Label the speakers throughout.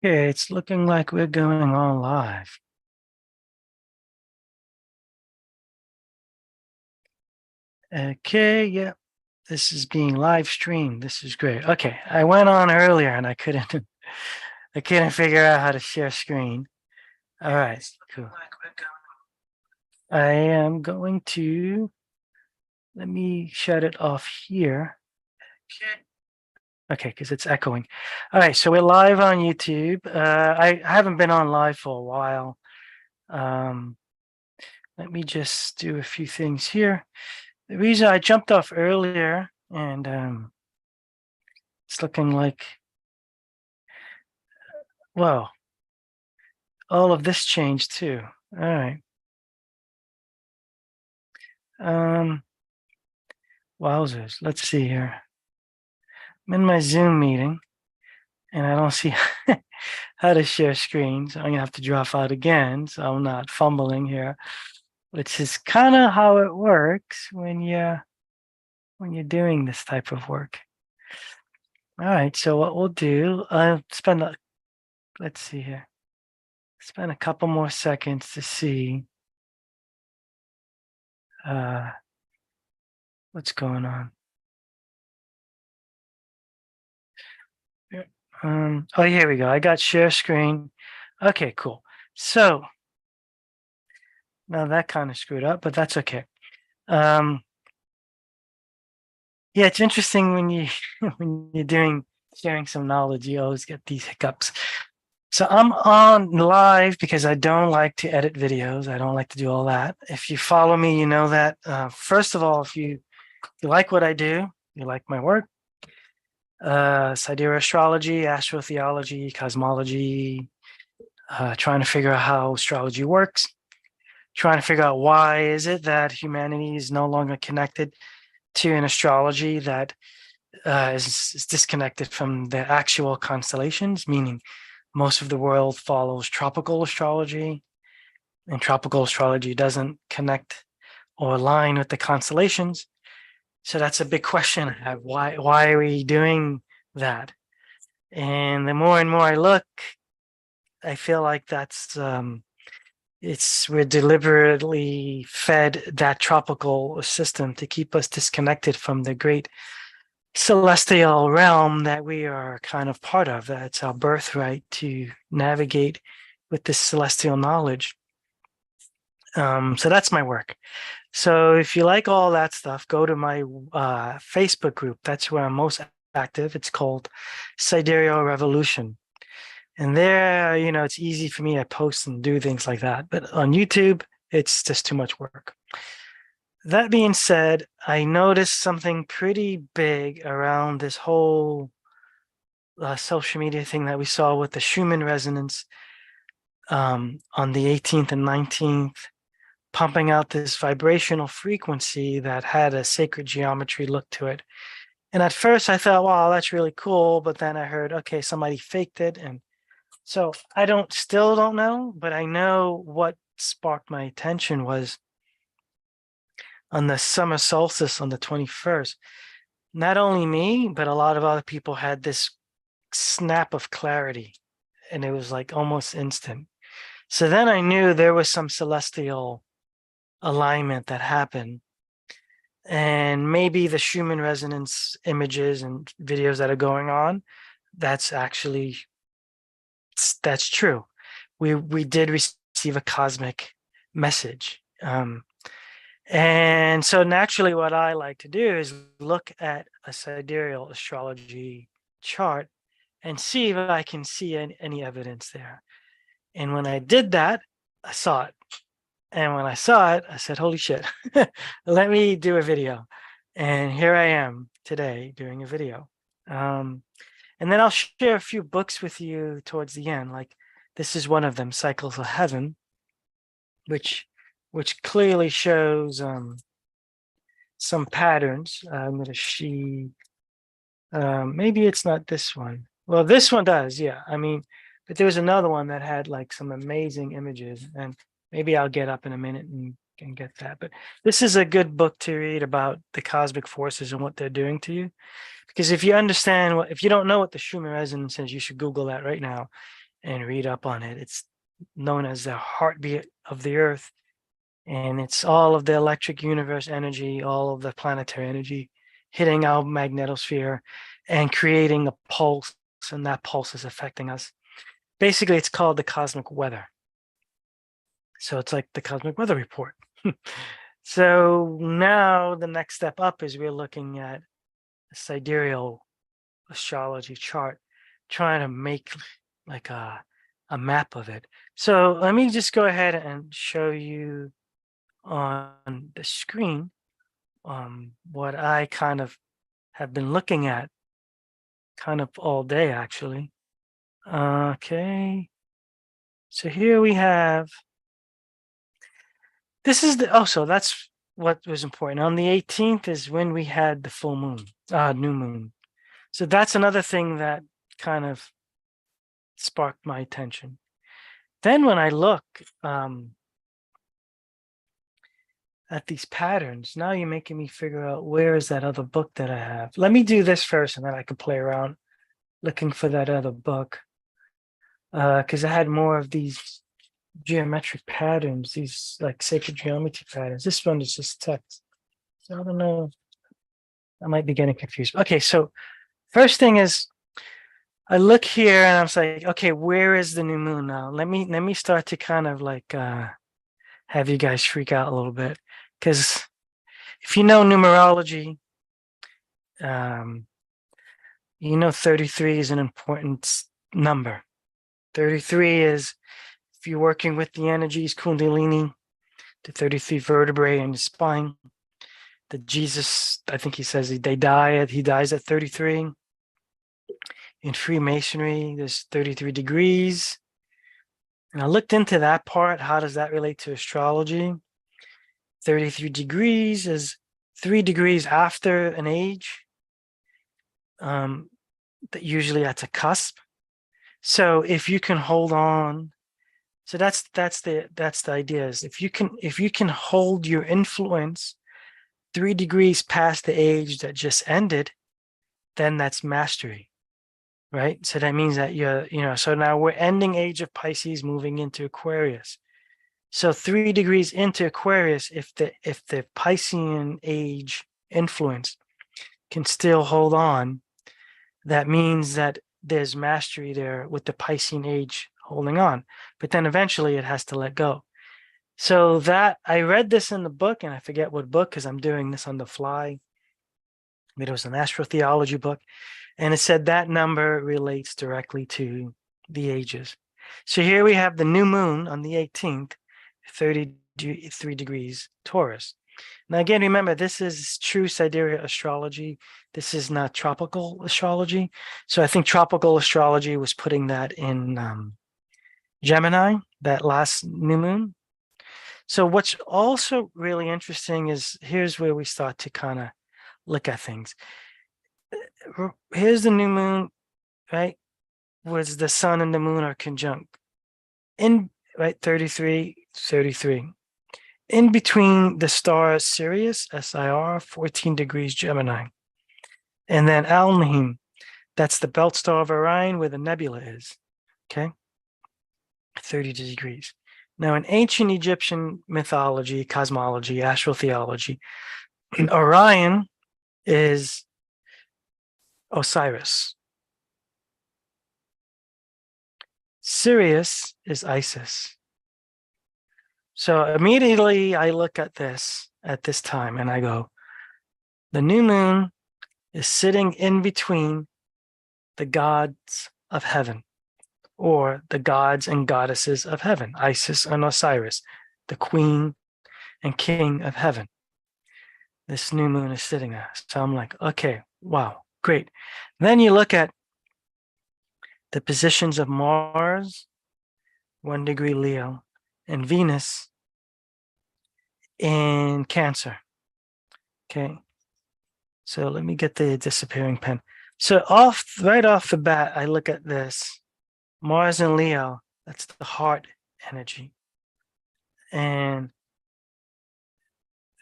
Speaker 1: Okay, it's looking like we're going on live. Okay, yeah, this is being live streamed. This is great. Okay, I went on earlier and I couldn't I couldn't figure out how to share screen. All right, cool. I am going to let me shut it off here. Okay, because it's echoing. All right, so we're live on YouTube. I haven't been on live for a while. Um, Let me just do a few things here. The reason I jumped off earlier and it's looking like, well, all of this changed too. All right. Um, Wowzers. Let's see here. I'm in my Zoom meeting and I don't see how to share screens. I'm gonna have to drop out again so I'm not fumbling here, which is kind of how it works when you're doing this type of work. All right, so what we'll do, let's see here, spend a couple more seconds to see uh, what's going on. Oh, here we go. I got share screen. Okay, cool. So now that kind of screwed up, but that's okay. Um, yeah, it's interesting when you when you're doing sharing some knowledge, you always get these hiccups. So I'm on live because I don't like to edit videos. I don't like to do all that. If you follow me, you know that. First of all, if you like what I do, you like my work, Sidereal Astrology, astrotheology, cosmology, trying to figure out how astrology works, trying to figure out why is it that humanity is no longer connected to an astrology that is disconnected from the actual constellations, meaning most of the world follows tropical astrology, and tropical astrology doesn't connect or align with the constellations. So that's a big question. Why are we doing that? And the more and more I look, I feel like we're deliberately fed that tropical system to keep us disconnected from the great celestial realm that we are kind of part of. That's our birthright to navigate with this celestial knowledge. So that's my work. So if you like all that stuff, go to my Facebook group. That's where I'm most active. It's called Sidereal Revolution. And there, it's easy for me to post and do things like that. But on YouTube, it's just too much work. That being said, I noticed something pretty big around this whole social media thing that we saw with the Schumann resonance on the 18th and 19th, pumping out this vibrational frequency that had a sacred geometry look to it. And at first I thought, wow, that's really cool. But then I heard, okay, somebody faked it. And so I still don't know, but I know what sparked my attention was on the summer solstice on the 21st. Not only me, but a lot of other people had this snap of clarity, and it was like almost instant. So then I knew there was some celestial alignment that happened. And maybe the Schumann resonance images and videos that are going on, that's true. We did receive a cosmic message. And so naturally what I like to do is look at a sidereal astrology chart and see if I can see any evidence there. And when I did that, I saw it. And when I saw it, I said, holy shit, let me do a video. And here I am today doing a video. And then I'll share a few books with you towards the end. Like this is one of them, Cycles of Heaven, which clearly shows some patterns. I'm going to see, maybe it's not this one. Well, this one does, yeah. I mean, but there was another one that had like some amazing images, and maybe I'll get up in a minute and get that. But this is a good book to read about the cosmic forces and what they're doing to you. Because if you understand if you don't know what the Schumann resonance is, you should Google that right now. and read up on it. It's known as the heartbeat of the Earth, and it's all of the electric universe energy, all of the planetary energy hitting our magnetosphere and creating a pulse, and that pulse is affecting us. Basically, it's called the cosmic weather. So it's like the cosmic weather report. So now the next step up is we're looking at a sidereal astrology chart, trying to make like a map of it. So let me just go ahead and show you on the screen what I kind of have been looking at kind of all day, actually. Okay. So here we have, this is the, oh, so that's what was important. On the 18th is when we had the full moon, new moon. So that's another thing that kind of sparked my attention. Then when I look at these patterns, now you're making me figure out where is that other book that I have. Let me do this first, and then I can play around looking for that other book. Because I had more of these geometric patterns, these like sacred geometry patterns. This one is just text. So I don't know. I might be getting confused. Okay, so first thing is I look here and I was like, okay, where is the new moon now? Let me start to kind of like have you guys freak out a little bit. Because if you know numerology, you know 33 is an important number. 33 is, if you're working with the energies, Kundalini, the 33 vertebrae in the spine, the Jesus, I think he says he dies at 33. In Freemasonry, there's 33 degrees. And I looked into that part. How does that relate to astrology? 33 degrees is 3 degrees after an age. That usually that's a cusp. So if you can hold on, so that's the idea is if you can hold your influence 3 degrees past the age that just ended, then that's mastery, right? So that means that so now we're ending age of Pisces, moving into Aquarius. So 3 degrees into Aquarius, if the Piscean age influence can still hold on, that means that there's mastery there with the Piscean age holding on. But then eventually it has to let go. So that I read this in the book, and I forget what book because I'm doing this on the fly. It was an astrotheology book, and it said that number relates directly to the ages. So here we have the new moon on the 18th, 33 degrees Taurus. Now, again, remember, this is true sidereal astrology. This is not tropical astrology. So I think tropical astrology was putting that in Gemini, that last new moon. So what's also really interesting is here's where we start to kind of look at things. Here's the new moon, right? Was the sun and the moon are conjunct. In, right, 33. In between the star Sirius, SIR, 14 degrees Gemini. And then Almahim, that's the belt star of Orion where the nebula is, okay? 30 degrees. Now, in ancient Egyptian mythology, cosmology, astrotheology, Orion is Osiris. Sirius is Isis. So immediately I look at this time and I go, the new moon is sitting in between the gods of heaven, or the gods and goddesses of heaven, Isis and Osiris, the queen and king of heaven. This new moon is sitting there. So I'm like, okay, wow, great. Then you look at the positions of Mars, 1 degree Leo, and Venus in Cancer. Okay. So let me get the disappearing pen. So right off the bat, I look at this. Mars and Leo, that's the heart energy. And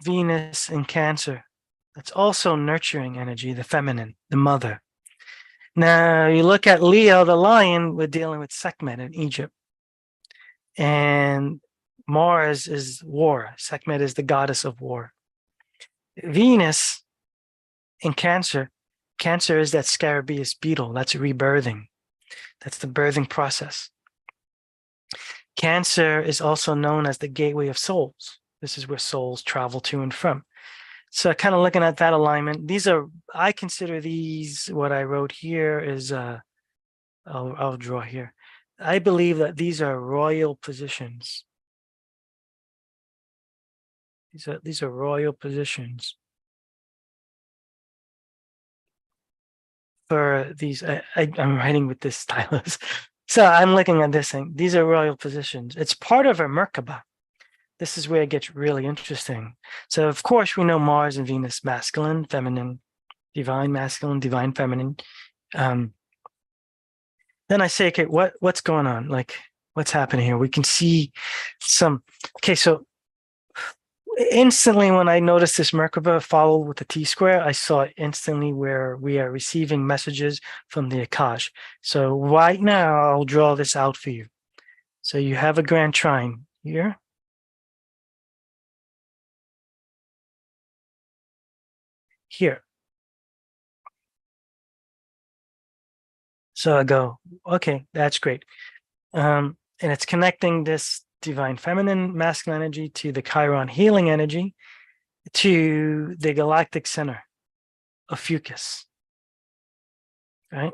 Speaker 1: Venus in Cancer, that's also nurturing energy, the feminine, the mother. Now you look at Leo, the lion, we're dealing with Sekhmet in Egypt. And Mars is war. Sekhmet is the goddess of war. Venus in Cancer, Cancer is that scarabaeus beetle. That's rebirthing. That's the birthing process. Cancer is also known as the gateway of souls. This is where souls travel to and from. So kind of looking at that alignment, these are, I consider these, what I wrote here is, I'll draw here. I believe that these are royal positions. These are royal positions for these. I'm writing with this stylus. So I'm looking at this thing. These are royal positions. It's part of a merkaba. This is where it gets really interesting. So of course we know Mars and Venus, masculine, feminine, divine masculine, divine feminine. Then I say, okay, what's going on? Like, what's happening here? We can see some. Okay, so instantly when I noticed this merkaba followed with the T-square, I saw instantly where we are receiving messages from the Akash. So right now I'll draw this out for you. So you have a grand trine here. Here. So I go, okay, that's great. And it's connecting this divine feminine masculine energy to the Chiron healing energy to the galactic center of Fucus, right?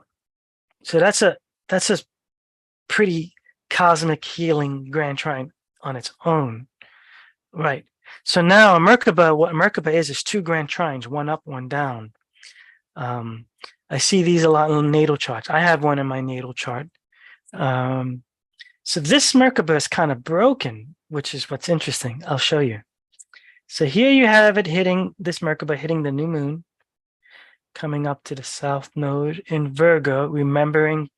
Speaker 1: So that's a pretty cosmic healing grand trine on its own, right? So now a Merkaba, what Merkaba is two grand trines, one up, one down. I see these a lot in natal charts. I have one in my natal chart. So this Merkaba is kind of broken, which is what's interesting. I'll show you. So here you have it hitting, this Merkaba hitting the new moon, coming up to the south node in Virgo, remembering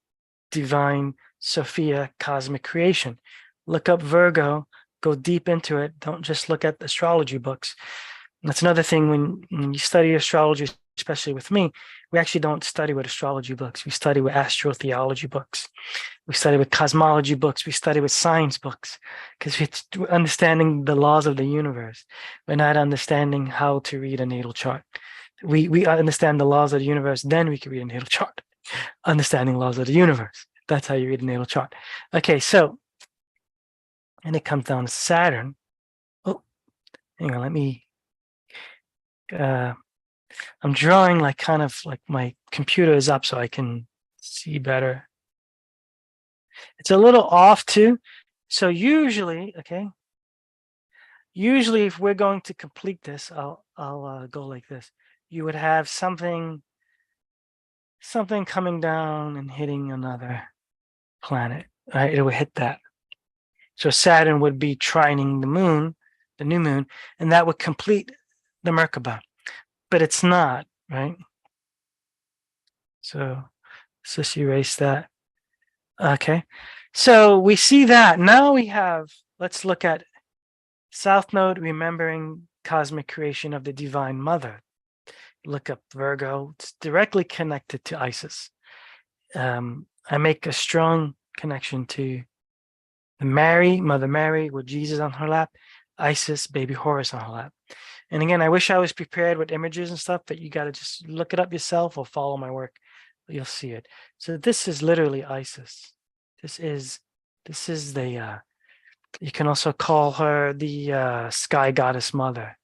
Speaker 1: divine Sophia cosmic creation. Look up Virgo, go deep into it. Don't just look at astrology books. That's another thing when you study astrology, especially with me, we actually don't study with astrology books. We study with astrotheology books. We study with cosmology books. We study with science books because we're understanding the laws of the universe. We're not understanding how to read a natal chart. We understand the laws of the universe, then we can read a natal chart. Understanding laws of the universe. That's how you read a natal chart. Okay, so, and it comes down to Saturn. Oh, hang on, let me, I'm drawing like kind of like my computer is up so I can see better. It's a little off too. So usually, okay, usually if we're going to complete this, I'll go like this. You would have something coming down and hitting another planet, right? It would hit that. So Saturn would be trining the moon, the new moon, and that would complete the Merkaba. But it's not, right? So let's just erase that. Okay. So we see that. Now we have, let's look at South Node, remembering cosmic creation of the Divine Mother. Look up Virgo. It's directly connected to Isis. I make a strong connection to Mary, Mother Mary, with Jesus on her lap, Isis, baby Horus on her lap. And again, I wish I was prepared with images and stuff, but you got to just look it up yourself or follow my work. You'll see it. So this is literally Isis. This is the, you can also call her the sky goddess mother.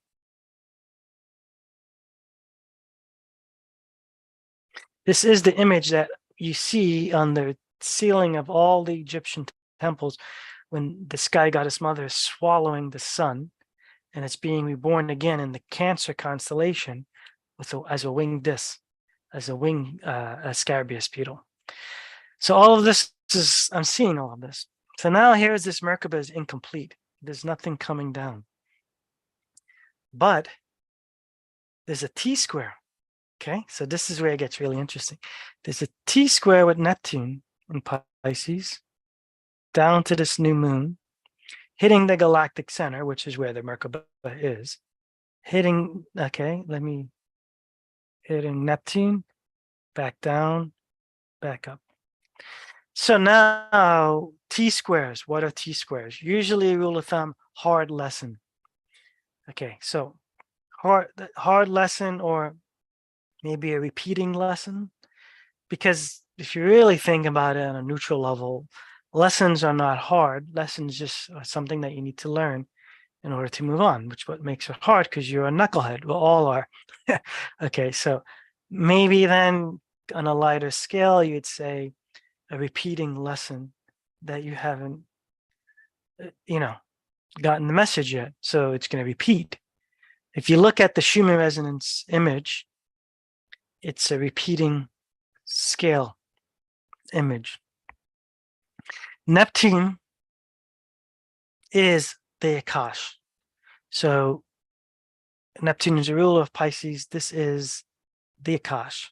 Speaker 1: This is the image that you see on the ceiling of all the Egyptian temples when the sky goddess mother is swallowing the sun and it's being reborn again in the Cancer constellation with as a winged disc, as a scarabaeus beetle. So all of this is, I'm seeing all of this. So now here's this Merkaba is incomplete. There's nothing coming down. But there's a T-square. Okay, so this is where it gets really interesting. There's a T-square with Neptune in Pisces down to this new moon, hitting the galactic center, which is where the Merkaba is. Hitting, okay, hitting Neptune, back down, back up. So now T-squares. What are T-squares? Usually, rule of thumb, hard lesson. Okay, so hard lesson, or maybe a repeating lesson, because if you really think about it on a neutral level, lessons are not hard. Lessons just are something that you need to learn in order to move on, which what makes it hard, because you're a knucklehead. We all are. Okay, so maybe then on a lighter scale, you'd say a repeating lesson that you haven't, gotten the message yet. So it's going to repeat. If you look at the Schumann resonance image, it's a repeating scale image. Neptune is the Akash. So Neptune is a ruler of Pisces. This is the Akash.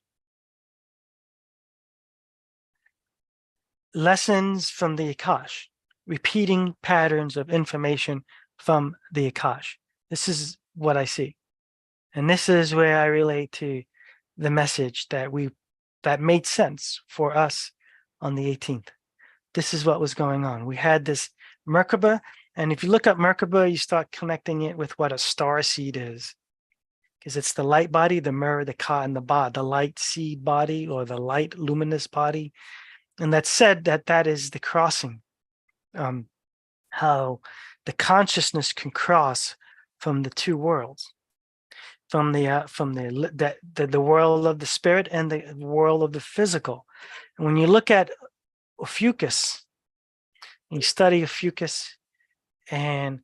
Speaker 1: Lessons from the Akash, repeating patterns of information from the Akash. This is what I see. And this is where I relate to the message that made sense for us on the 18th. This is what was going on. We had this merkaba, and if you look up merkaba, you start connecting it with what a star seed is, because it's the light body, the mer, the ka, and the ba, the light seed body, or the light luminous body. And that's said that is the crossing, how the consciousness can cross from the two worlds, from the world of the spirit and the world of the physical. And when you look at Ophiuchus, you study Ophiuchus, and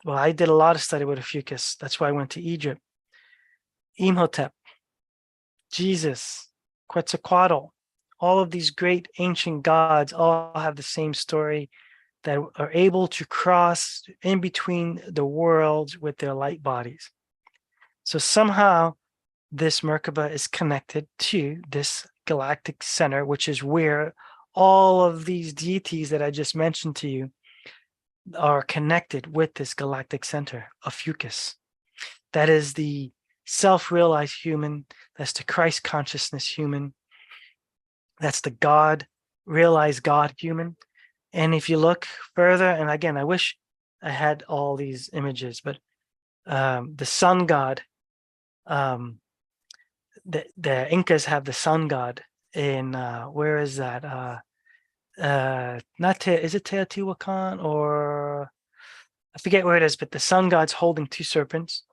Speaker 1: I did a lot of study with Ophiuchus. That's why I went to Egypt. Imhotep, Jesus, Quetzalcoatl, all of these great ancient gods all have the same story, that are able to cross in between the worlds with their light bodies. So somehow this merkaba is connected to this galactic center, which is where all of these deities that I just mentioned to you are connected with this galactic center of Ophiuchus. That is the self-realized human. That's the Christ consciousness human. That's the God, realized God human. And if you look further, and again, I wish I had all these images, but the sun god, the Incas have the sun god in, where is that? Is it Teotihuacan, or I forget where it is, but the sun god's holding two serpents.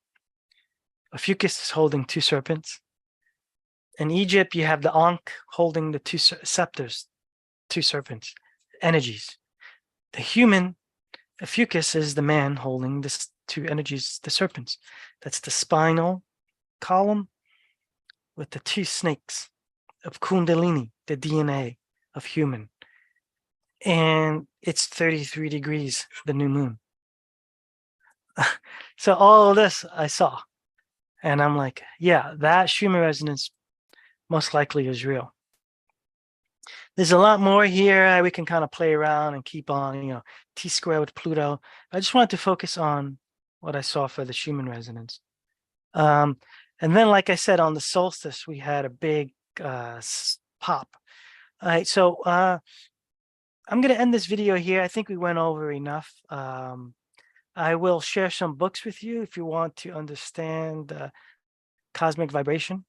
Speaker 1: Ophiuchus is holding two serpents. In Egypt, you have the Ankh holding the two scepters, two serpents, energies. The human, Ophiuchus, is the man holding the two energies, the serpents. That's the spinal column with the two snakes of Kundalini, the DNA of human. And it's 33 degrees, the new moon. So all of this I saw. And I'm like, yeah, that Schumann resonance most likely is real. There's a lot more here. We can kind of play around and keep on, T-square with Pluto. I just wanted to focus on what I saw for the Schumann resonance. And then, like I said, on the solstice, we had a big pop. All right, so I'm going to end this video here. I think we went over enough. I will share some books with you if you want to understand cosmic vibration.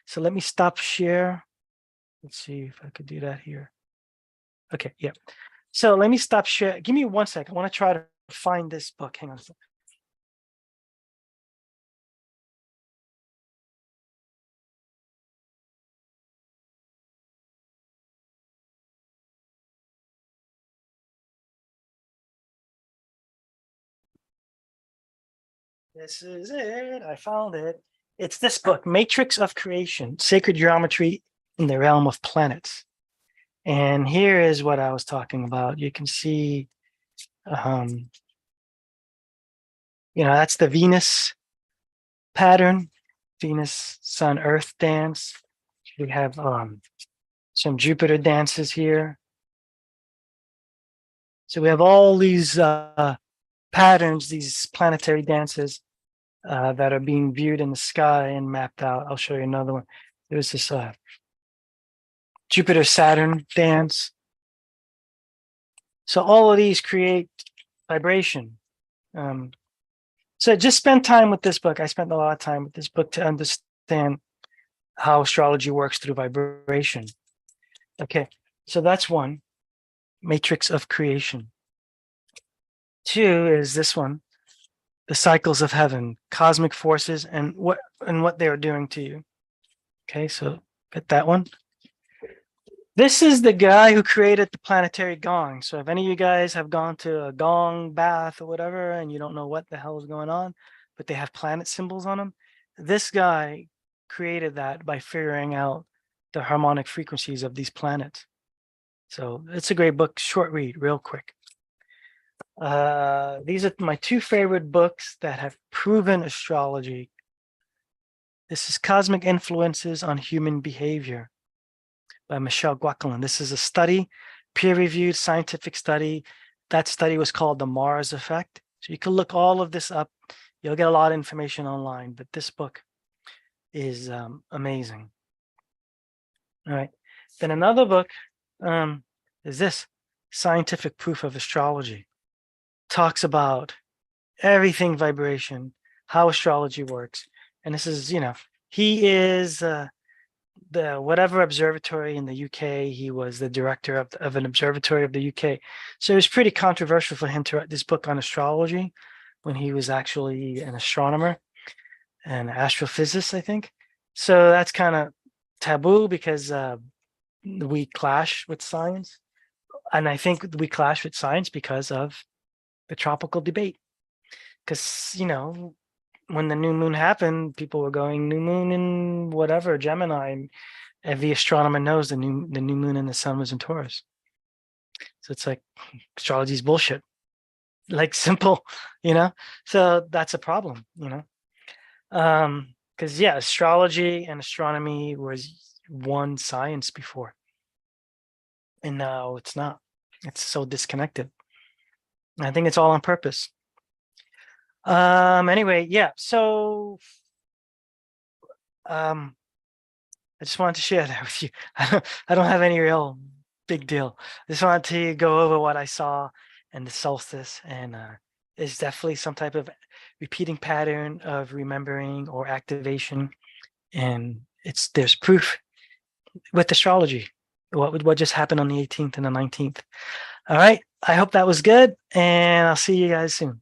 Speaker 1: So let me stop share. Let's see if I could do that here. Okay, yeah. So let me stop share. Give me 1 second. I want to try to find this book. Hang on a second. This is it. I found it. It's this book, Matrix of Creation, Sacred Geometry in the Realm of Planets. And here is what I was talking about. You can see, that's the Venus pattern, Venus, Sun, Earth dance. We have some Jupiter dances here. So we have all these patterns, these planetary dances that are being viewed in the sky and mapped out. I'll show you another one. There's this Jupiter, Saturn dance. So all of these create vibration. So just spend time with this book. I spent a lot of time with this book to understand how astrology works through vibration. Okay, so that's one, Matrix of Creation. Two is this one, The Cycles of Heaven, Cosmic Forces and what they are doing to you. Okay, so get that one. This is the guy who created the planetary gong. So if any of you guys have gone to a gong bath or whatever, and you don't know what the hell is going on, but they have planet symbols on them, this guy created that by figuring out the harmonic frequencies of these planets. So it's a great book, short read, real quick. These are my two favorite books that have proven astrology. This is Cosmic Influences on Human Behavior by Michelle Guaquilin. This is a study, peer-reviewed scientific study. That study was called the Mars Effect. So you can look all of this up. You'll get a lot of information online, but this book is amazing. All right. Then another book is this, Scientific Proof of Astrology. Talks about everything vibration, how astrology works. And this is, he is the whatever observatory in the UK. He was the director of an observatory of the UK. So it was pretty controversial for him to write this book on astrology when he was actually an astronomer and astrophysicist, I think. So that's kind of taboo because we clash with science. And I think we clash with science because of the tropical debate. Because, when the new moon happened, people were going new moon in whatever, Gemini. And every astronomer knows the new moon and the sun was in Taurus. So it's like astrology is bullshit. Like simple, So that's a problem, because astrology and astronomy was one science before. And now it's not. It's so disconnected. I think it's all on purpose. Anyway, so I just wanted to share that with you. I don't have any real big deal. I just wanted to go over what I saw and the solstice, and it's definitely some type of repeating pattern of remembering or activation, and there's proof with astrology what just happened on the 18th and the 19th. All right, I hope that was good, and I'll see you guys soon.